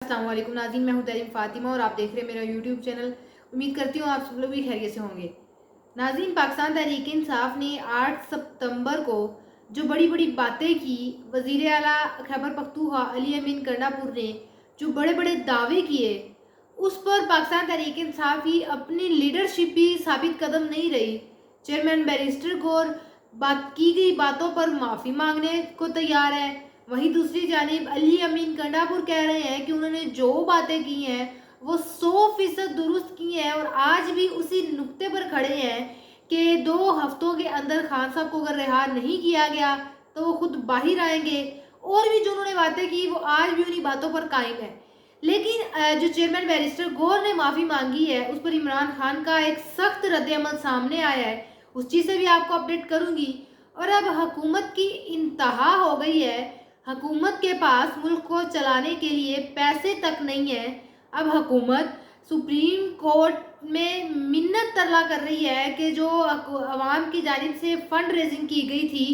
अस्सलाम वालेकुम नाज़रीन, मैं हूं तरीम फातिमा और आप देख रहे हैं मेरा यूट्यूब चैनल। उम्मीद करती हूँ आप सब लोग भी खैरियत से होंगे। नाज़रीन, पाकिस्तान तहरीक इंसाफ ने 8 सितंबर को जो बड़ी बड़ी बातें की, वज़ीर आला खैबर पख्तूनख्वा अली अमीन गंडापुर ने जो बड़े बड़े दावे किए, उस पर पाकिस्तान तहरीक इंसाफ ही अपनी लीडरशिप भी साबित कदम नहीं रही। चेयरमैन बैरिस्टर गौर बात की गई बातों पर माफ़ी मांगने को तैयार है, वहीं दूसरी जानिब अली अमीन गंडापुर कह रहे हैं कि उन्होंने जो बातें की हैं वो 100% दुरुस्त की हैं और आज भी उसी नुक्ते पर खड़े हैं कि 2 हफ्तों के अंदर खान साहब को अगर रिहा नहीं किया गया तो वो खुद बाहर आएंगे। और भी जो उन्होंने बातें की वो आज भी उन्हीं बातों पर कायम है। लेकिन जो चेयरमैन बैरिस्टर गौर ने माफ़ी मांगी है उस पर इमरान खान का एक सख्त रद्द-ए-अमल सामने आया है, उस चीज़ से भी आपको अपडेट करूंगी। और अब हुकूमत की इंतहा हो गई है, हुकूमत के पास मुल्क को चलाने के लिए पैसे तक नहीं है। अब हुकूमत सुप्रीम कोर्ट में मिन्नत तरला कर रही है कि जो अवाम की जानिब से फंड रेजिंग की गई थी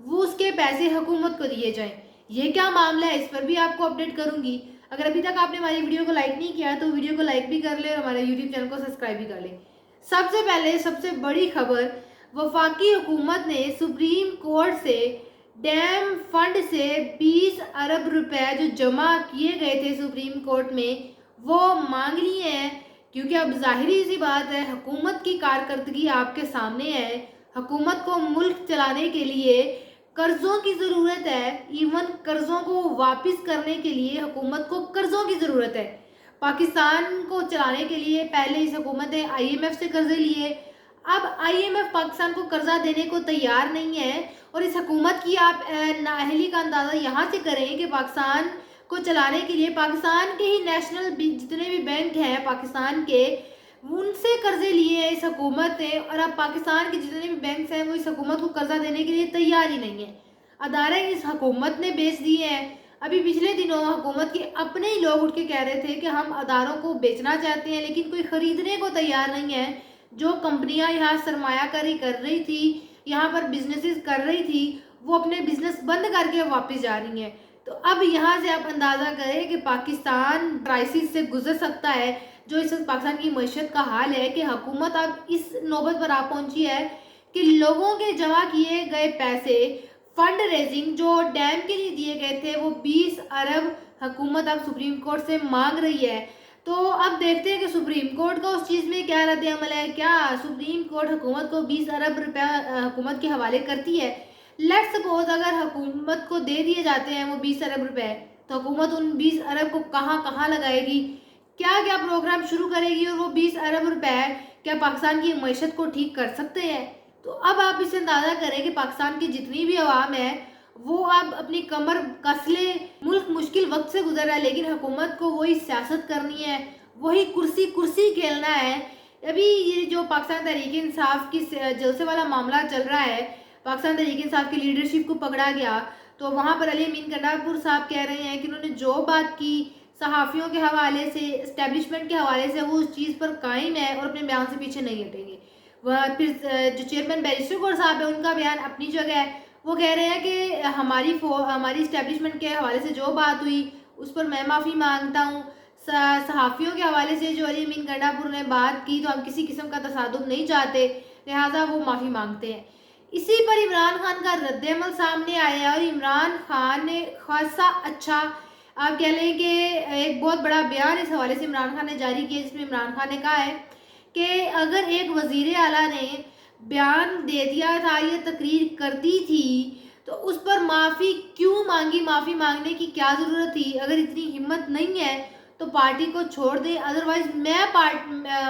वो उसके पैसे हुकूमत को दिए जाएं। ये क्या मामला है, इस पर भी आपको अपडेट करूंगी। अगर अभी तक आपने हमारी वीडियो को लाइक नहीं किया तो वीडियो को लाइक भी कर ले और हमारे यूट्यूब चैनल को सब्सक्राइब भी कर ले। सबसे पहले सबसे बड़ी खबर, वफाकी हुकूमत ने सुप्रीम कोर्ट से डैम फंड से 20 अरब रुपए जो जमा किए गए थे सुप्रीम कोर्ट में वो मांग लिए हैं, क्योंकि अब जाहिर सी बात है हुकूमत की कारकर्दगी आपके सामने है। हुकूमत को मुल्क चलाने के लिए कर्जों की ज़रूरत है, इवन कर्जों को वापस करने के लिए हुकूमत को कर्जों की ज़रूरत है। पाकिस्तान को चलाने के लिए पहले इस हुकूमत ने IMF से कर्जे लिए, अब IMF पाकिस्तान को कर्जा देने को तैयार नहीं है। और इस हुकूमत की आप नाअहली का अंदाज़ा यहाँ से करें कि पाकिस्तान को चलाने के लिए पाकिस्तान के ही नेशनल जितने भी बैंक हैं पाकिस्तान के, उनसे कर्जे लिए हैं इस हुकूमत ने। और अब पाकिस्तान के जितने भी बैंक हैं वो इस हुकूमत को कर्जा देने के लिए तैयार ही नहीं है। अदारे इस हुकूमत ने बेच दिए हैं। अभी पिछले दिनों हुकूमत के अपने ही लोग उठ के कह रहे थे कि हम अदारों को बेचना चाहते हैं, लेकिन कोई ख़रीदने को तैयार नहीं है। जो कंपनियां यहाँ सरमायाकारी कर रही थी, यहाँ पर बिजनेसेस कर रही थी, वो अपने बिजनेस बंद करके वापस जा रही हैं। तो अब यहाँ से आप अंदाज़ा करें कि पाकिस्तान क्राइसिस से गुजर सकता है। जो इस वक्त पाकिस्तान की मईशत का हाल है कि हुकूमत अब इस नौबत पर आ पहुंची है कि लोगों के जमा किए गए पैसे फंड रेजिंग जो डैम के लिए दिए गए थे वो 20 अरब हुकूमत अब सुप्रीम कोर्ट से मांग रही है। तो अब देखते हैं कि सुप्रीम कोर्ट का उस चीज़ में क्या रद्द अमल है। क्या सुप्रीम कोर्ट हुकूमत को 20 अरब रुपया हुकूमत के हवाले करती है? लेट्स सपोज अगर हुकूमत को दे दिए जाते हैं वो 20 अरब रुपए, तो हुकूमत उन 20 अरब को कहाँ कहाँ लगाएगी, क्या क्या प्रोग्राम शुरू करेगी, और वो 20 अरब रुपए क्या पाकिस्तान की मईशत को ठीक कर सकते हैं? तो अब आप इसे अंदाज़ा करें कि पाकिस्तान की जितनी भी आवाम है वो अब अपनी कमर कस ले। मुल्क मुश्किल वक्त से गुजर रहा है, लेकिन हुकूमत को वही सियासत करनी है, वही कुर्सी कुर्सी खेलना है। अभी ये जो पाकिस्तान तहरीक इंसाफ की जलसे वाला मामला चल रहा है, पाकिस्तान तहरीक इंसाफ की लीडरशिप को पकड़ा गया, तो वहाँ पर अली अमीन गंडापुर साहब कह रहे हैं कि उन्होंने जो बात की सहाफ़ियों के हवाले से, इस्टेब्लिशमेंट के हवाले से, वो उस चीज़ पर कायम है और अपने बयान से पीछे नहीं हटेंगे। वह फिर जो चेयरमैन बैरिस्टर गौर साहब है उनका बयान अपनी जगह है। वो कह रहे हैं कि हमारी इस्टेब्लिशमेंट के हवाले से जो बात हुई उस पर मैं माफ़ी मांगता हूँ। सहाफ़ियों के हवाले से जो अली अमीन गंडापुर ने बात की तो हम किसी किस्म का तसादुम नहीं चाहते, लिहाजा वो माफ़ी मांगते हैं। इसी पर इमरान खान का रद्द-ए-अमल सामने आया है और इमरान खान ने खासा अच्छा, आप कह लें कि एक बहुत बड़ा बयान इस हवाले से इमरान खान ने जारी किया, जिसमें इमरान खान ने कहा है कि अगर एक वज़ीर आला ने बयान दे दिया था, ये तकरीर कर दी थी, तो उस पर माफ़ी क्यों मांगी, माफ़ी मांगने की क्या ज़रूरत थी? अगर इतनी हिम्मत नहीं है तो पार्टी को छोड़ दे, अदरवाइज़ मैं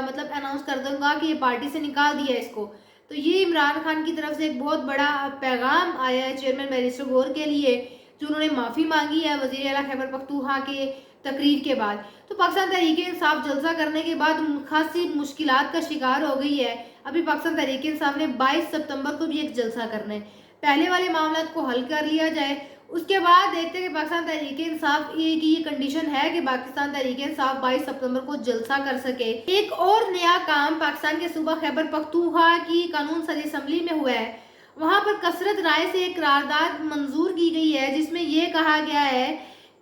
मतलब अनाउंस कर दूंगा कि ये पार्टी से निकाल दिया इसको। तो ये इमरान खान की तरफ से एक बहुत बड़ा पैगाम आया है चेयरमैन बैरिस्टर गौर के लिए, जो उन्होंने माफ़ी मांगी है वज़ीर आला खैबर पख्तूनख्वा के तकरीर के बाद। तो पाकिस्तान तहरीक इंसाफ जलसा करने के बाद खासी मुश्किलात का शिकार हो गई है। अभी पाकिस्तान तहरीक इंसाफ ने 22 सितंबर को भी एक जलसा करना है। पहले वाले मामला को हल कर लिया जाए, उसके बाद देखते हैं कि पाकिस्तान तहरीक इंसाफ की ये कंडीशन है कि पाकिस्तान तहरीक इंसाफ 22 सितंबर को जलसा कर सके। एक और नया काम पाकिस्तान के सूबा खैबर पख्तूनख्वा की कानून साजी असम्बली में हुआ है। वहाँ पर कसरत राय से एक करारदाद मंजूर की गई है, जिसमें यह कहा गया है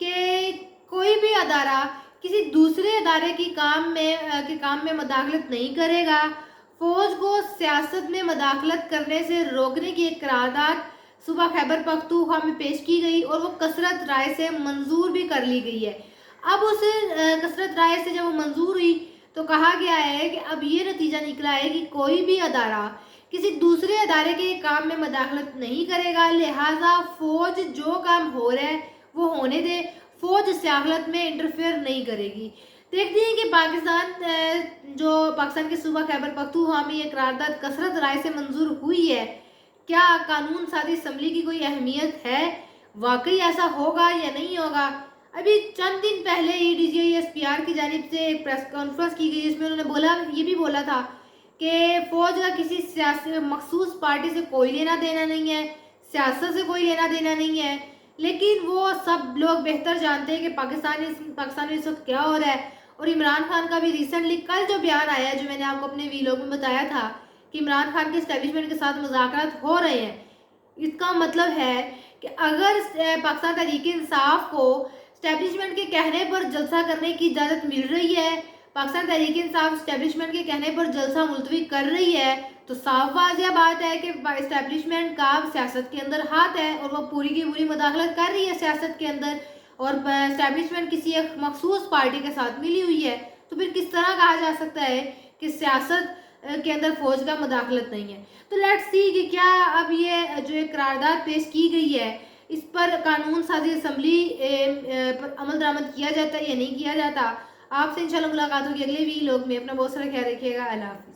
कि कोई भी अदारा کسی دوسرے ادارے کے کام میں مداخلت نہیں کرے گا. فوج کو سیاست میں مداخلت کرنے سے روکنے کی ایک قرارداد صوبہ خیبر پختونخوا میں پیش کی گئی اور وہ کثرت رائے سے منظور بھی کر لی گئی ہے. اب اس کثرت رائے سے جب وہ منظور ہوئی تو کہا گیا ہے کہ اب یہ نتیجہ نکلا ہے کہ کوئی بھی ادارہ کسی دوسرے ادارے کے کام میں مداخلت نہیں کرے گا، لہٰذا فوج جو کام ہو رہا ہے وہ ہونے دے، فوج سیاست میں انٹرفیئر نہیں کرے گی. دیکھتے ہیں کہ پاکستان کے صوبہ خیبر پختونخوا میں یہ قرارداد کثرت رائے سے منظور ہوئی ہے. کیا قانون سازی اسمبلی کی کوئی اہمیت ہے؟ واقعی ایسا ہوگا یا نہیں ہوگا؟ ابھی چند دن پہلے EDGISPR کی جانب سے ایک پریس کانفرنس کی گئی، جس میں انہوں نے یہ بھی بولا تھا کہ فوج کا کسی سیاسی مخصوص پارٹی سے کوئی لینا دینا نہیں ہے، سیاست سے کوئی لینا دینا نہیں ہے. لیکن وہ سب لوگ بہتر جانتے ہیں کہ پاکستان میں اس وقت کیا ہو رہا ہے. اور عمران خان کا بھی ریسنٹلی کل جو بیان آیا ہے، جو میں نے آپ کو اپنے ویلوگ میں بتایا تھا کہ عمران خان کے اسٹیبلشمنٹ کے ساتھ مذاکرات ہو رہے ہیں، اس کا مطلب ہے کہ اگر پاکستان تحریک انصاف کو اسٹیبلشمنٹ کے کہنے پر جلسہ کرنے کی اجازت مل رہی ہے، پاکستان تحریک انصاف اسٹیبلشمنٹ کے کہنے پر جلسہ ملتوی کر رہی ہے، تو صاف واضح بات ہے کہ اسٹیبلشمنٹ کا سیاست کے اندر ہاتھ ہے اور وہ پوری کی پوری مداخلت کر رہی ہے سیاست کے اندر، اور اسٹیبلشمنٹ کسی ایک مخصوص پارٹی کے ساتھ ملی ہوئی ہے. تو پھر کس طرح کہا جا سکتا ہے کہ سیاست کے اندر فوج کا مداخلت نہیں ہے؟ تو لیٹس سی کہ کیا اب یہ جو ایک قرارداد پیش کی گئی ہے اس پر قانون سازی اسمبلی پر عمل درآمد کیا جاتا ہے یا نہیں کیا جاتا. آپ سے انشاءاللہ ملاقات ہوگی اگلے ویلوگ میں. اپنا بہت سارا خیال رکھیے گا. اللہ حافظ.